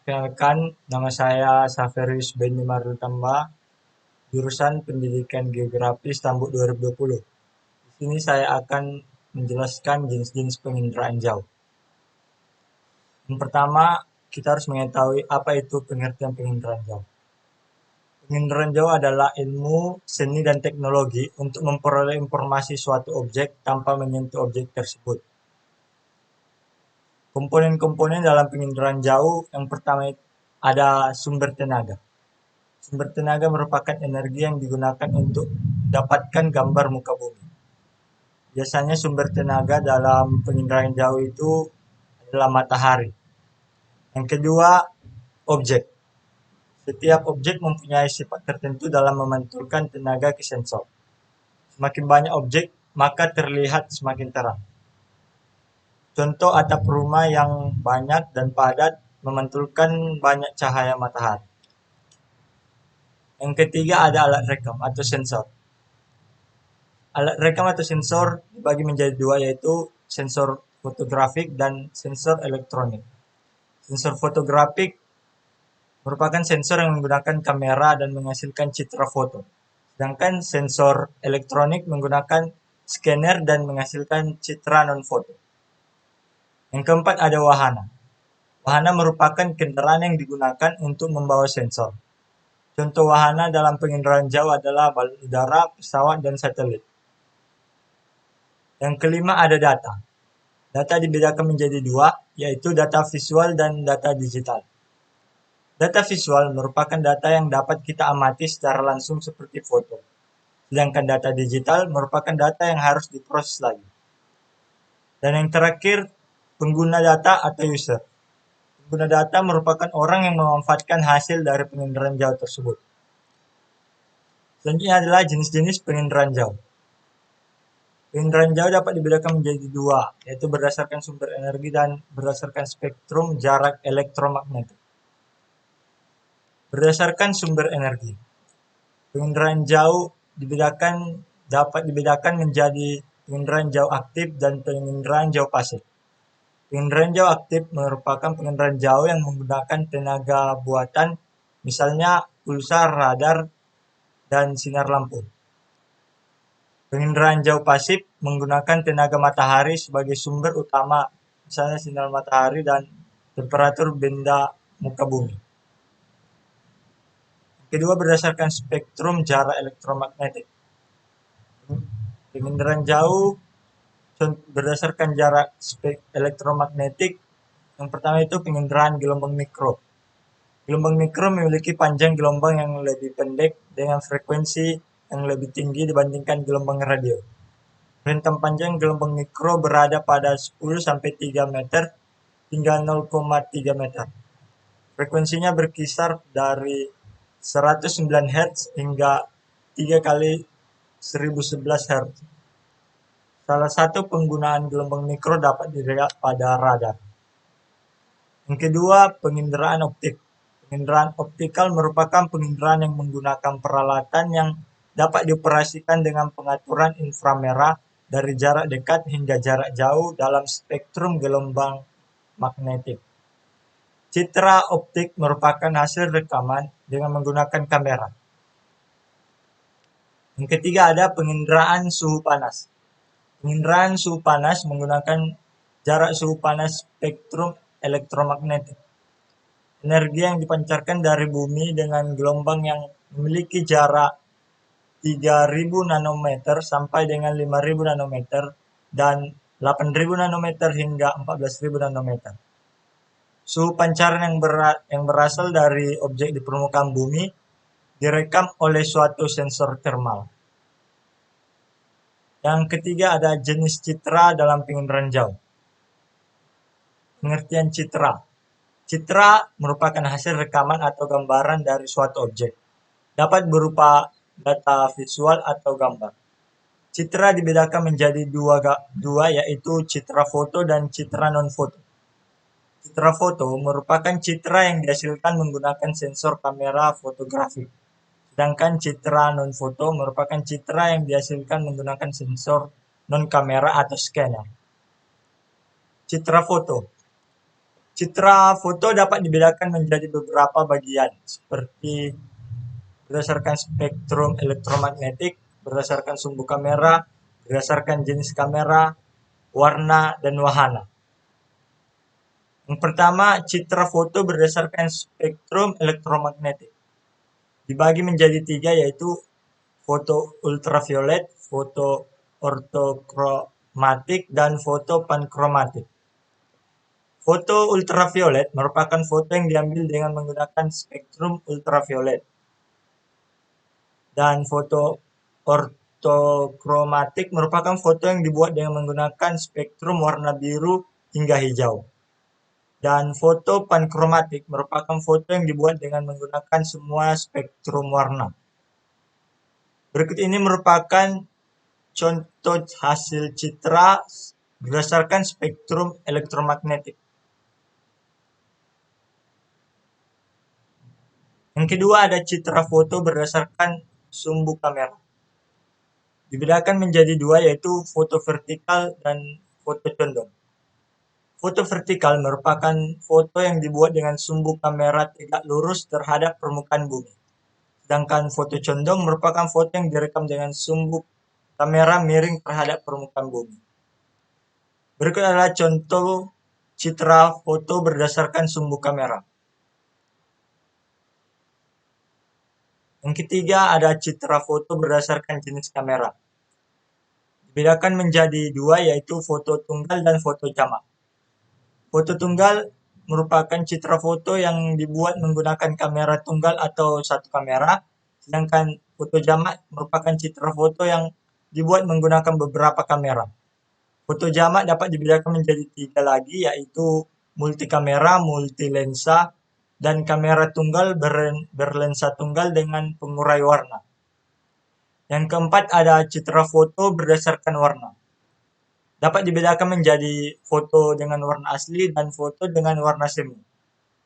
Perkenalkan, nama saya Saferius Beni Marutamba, jurusan Pendidikan Geografi Stambuk 2020. Di sini saya akan menjelaskan jenis-jenis penginderaan jauh. Yang pertama, kita harus mengetahui apa itu pengertian penginderaan jauh. Penginderaan jauh adalah ilmu, seni, dan teknologi untuk memperoleh informasi suatu objek tanpa menyentuh objek tersebut. Komponen-komponen dalam penginderaan jauh yang pertama ada sumber tenaga. Sumber tenaga merupakan energi yang digunakan untuk mendapatkan gambar muka bumi. Biasanya sumber tenaga dalam penginderaan jauh itu adalah matahari. Yang kedua, objek. Setiap objek mempunyai sifat tertentu dalam memantulkan tenaga ke sensor. Semakin banyak objek, maka terlihat semakin terang. Contoh atap rumah yang banyak dan padat memantulkan banyak cahaya matahari. Yang ketiga ada alat rekam atau sensor. Alat rekam atau sensor dibagi menjadi dua, yaitu sensor fotografik dan sensor elektronik. Sensor fotografik merupakan sensor yang menggunakan kamera dan menghasilkan citra foto. Sedangkan sensor elektronik menggunakan scanner dan menghasilkan citra non-foto. Yang keempat ada wahana. Wahana merupakan kendaraan yang digunakan untuk membawa sensor. Contoh wahana dalam penginderaan jauh adalah balon udara, pesawat, dan satelit. Yang kelima ada data. Data dibedakan menjadi dua, yaitu data visual dan data digital. Data visual merupakan data yang dapat kita amati secara langsung seperti foto. Sedangkan data digital merupakan data yang harus diproses lagi. Dan yang terakhir, pengguna data atau user. Pengguna data merupakan orang yang memanfaatkan hasil dari penginderaan jauh tersebut. Selanjutnya adalah jenis-jenis penginderaan jauh. Penginderaan jauh dapat dibedakan menjadi dua, yaitu berdasarkan sumber energi dan berdasarkan spektrum jarak elektromagnetik. Berdasarkan sumber energi, penginderaan jauh dapat dibedakan menjadi penginderaan jauh aktif dan penginderaan jauh pasif. Penginderaan jauh aktif merupakan penginderaan jauh yang menggunakan tenaga buatan, misalnya pulsar, radar, dan sinar lampu. Penginderaan jauh pasif menggunakan tenaga matahari sebagai sumber utama, misalnya sinar matahari dan temperatur benda muka bumi. Kedua, berdasarkan spektrum jarak elektromagnetik. Penginderaan jauh berdasarkan jarak elektromagnetik. Yang pertama itu penginderaan gelombang mikro. Gelombang mikro memiliki panjang gelombang yang lebih pendek dengan frekuensi yang lebih tinggi dibandingkan gelombang radio. Rentang panjang gelombang mikro berada pada 10-3 meter hingga 0,3 meter. Frekuensinya berkisar dari 109 Hz hingga 3 kali 1011 Hz. Salah satu penggunaan gelombang mikro dapat dilihat pada radar. Yang kedua, penginderaan optik. Penginderaan optikal merupakan penginderaan yang menggunakan peralatan yang dapat dioperasikan dengan pengaturan inframerah dari jarak dekat hingga jarak jauh dalam spektrum gelombang magnetik. Citra optik merupakan hasil rekaman dengan menggunakan kamera. Yang ketiga ada penginderaan suhu panas. Penginderaan suhu panas menggunakan jarak suhu panas spektrum elektromagnetik. Energi yang dipancarkan dari bumi dengan gelombang yang memiliki jarak 3000 nanometer sampai dengan 5000 nanometer dan 8000 nanometer hingga 14000 nanometer. Suhu pancaran yang berasal dari objek di permukaan bumi direkam oleh suatu sensor termal. Yang ketiga ada jenis citra dalam penginderaan jauh. Pengertian citra. Citra merupakan hasil rekaman atau gambaran dari suatu objek. Dapat berupa data visual atau gambar. Citra dibedakan menjadi dua, yaitu citra foto dan citra non-foto. Citra foto merupakan citra yang dihasilkan menggunakan sensor kamera fotografi. Sedangkan citra non-foto merupakan citra yang dihasilkan menggunakan sensor non-kamera atau scanner. Citra foto. Citra foto dapat dibedakan menjadi beberapa bagian, seperti berdasarkan spektrum elektromagnetik, berdasarkan sumbu kamera, berdasarkan jenis kamera, warna, dan wahana. Yang pertama, citra foto berdasarkan spektrum elektromagnetik. Dibagi menjadi tiga, yaitu foto ultraviolet, foto ortokromatik, dan foto pankromatik. Foto ultraviolet merupakan foto yang diambil dengan menggunakan spektrum ultraviolet. Dan foto ortokromatik merupakan foto yang dibuat dengan menggunakan spektrum warna biru hingga hijau. Dan foto pankromatik merupakan foto yang dibuat dengan menggunakan semua spektrum warna. Berikut ini merupakan contoh hasil citra berdasarkan spektrum elektromagnetik. Yang kedua ada citra foto berdasarkan sumbu kamera. Dibedakan menjadi dua, yaitu foto vertikal dan foto condong. Foto vertikal merupakan foto yang dibuat dengan sumbu kamera tegak lurus terhadap permukaan bumi. Sedangkan foto condong merupakan foto yang direkam dengan sumbu kamera miring terhadap permukaan bumi. Berikut adalah contoh citra foto berdasarkan sumbu kamera. Yang ketiga ada citra foto berdasarkan jenis kamera. Dibedakan menjadi dua, yaitu foto tunggal dan foto jamak. Foto tunggal merupakan citra foto yang dibuat menggunakan kamera tunggal atau satu kamera, sedangkan foto jamak merupakan citra foto yang dibuat menggunakan beberapa kamera. Foto jamak dapat dibedakan menjadi tiga lagi, yaitu multi kamera, multi lensa, dan kamera tunggal berlensa tunggal dengan pengurai warna. Yang keempat ada citra foto berdasarkan warna. Dapat dibedakan menjadi foto dengan warna asli dan foto dengan warna semu.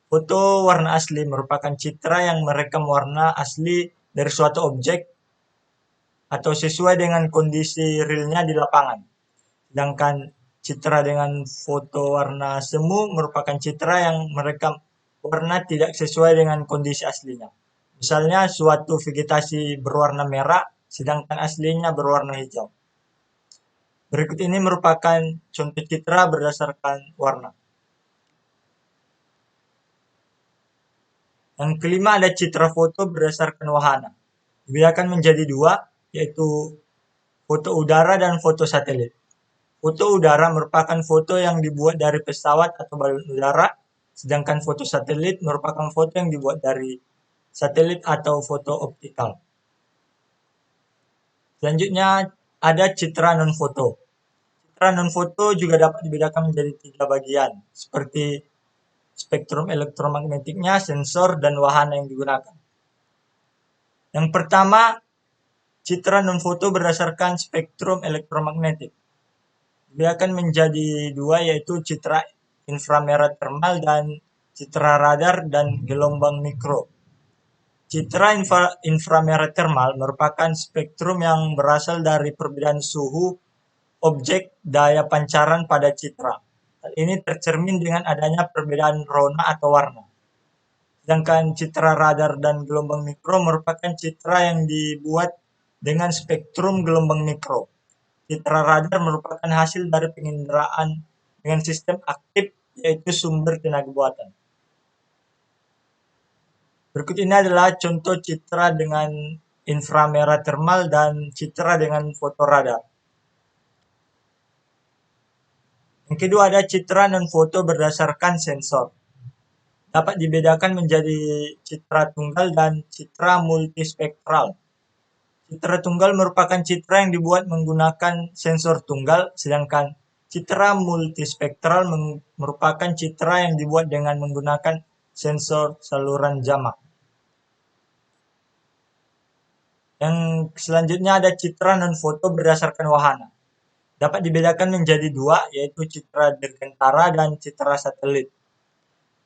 Foto warna asli merupakan citra yang merekam warna asli dari suatu objek atau sesuai dengan kondisi realnya di lapangan. Sedangkan citra dengan foto warna semu merupakan citra yang merekam warna tidak sesuai dengan kondisi aslinya. Misalnya suatu vegetasi berwarna merah sedangkan aslinya berwarna hijau. Berikut ini merupakan contoh citra berdasarkan warna. Yang kelima ada citra foto berdasarkan wahana. Dibedakan menjadi dua, yaitu foto udara dan foto satelit. Foto udara merupakan foto yang dibuat dari pesawat atau balon udara, sedangkan foto satelit merupakan foto yang dibuat dari satelit atau foto optikal. Selanjutnya ada citra non-foto. Citra non-foto juga dapat dibedakan menjadi tiga bagian, seperti spektrum elektromagnetiknya, sensor, dan wahana yang digunakan. Yang pertama, citra non-foto berdasarkan spektrum elektromagnetik. Dibedakan menjadi dua, yaitu citra inframerah thermal dan citra radar dan gelombang mikro. Citra inframerah thermal merupakan spektrum yang berasal dari perbedaan suhu objek daya pancaran pada citra. Hal ini tercermin dengan adanya perbedaan rona atau warna. Sedangkan citra radar dan gelombang mikro merupakan citra yang dibuat dengan spektrum gelombang mikro. Citra radar merupakan hasil dari penginderaan dengan sistem aktif, yaitu sumber tenaga buatan. Berikut ini adalah contoh citra dengan inframerah thermal dan citra dengan fotoradar. Yang kedua ada citra non-foto berdasarkan sensor. Dapat dibedakan menjadi citra tunggal dan citra multispektral. Citra tunggal merupakan citra yang dibuat menggunakan sensor tunggal, sedangkan citra multispektral merupakan citra yang dibuat dengan menggunakan sensor saluran jamak. Yang selanjutnya ada citra non-foto berdasarkan wahana. Dapat dibedakan menjadi dua, yaitu citra dirgantara dan citra satelit.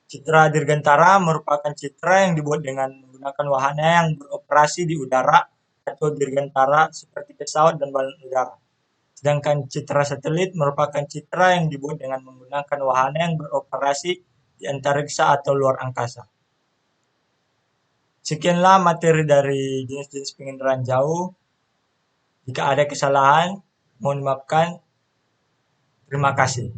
Citra dirgantara merupakan citra yang dibuat dengan menggunakan wahana yang beroperasi di udara atau dirgantara seperti pesawat dan balon udara. Sedangkan citra satelit merupakan citra yang dibuat dengan menggunakan wahana yang beroperasi di antariksa atau luar angkasa. Sekianlah materi dari jenis-jenis penginderaan jauh. Jika ada kesalahan, mohon dimaafkan. Terima kasih.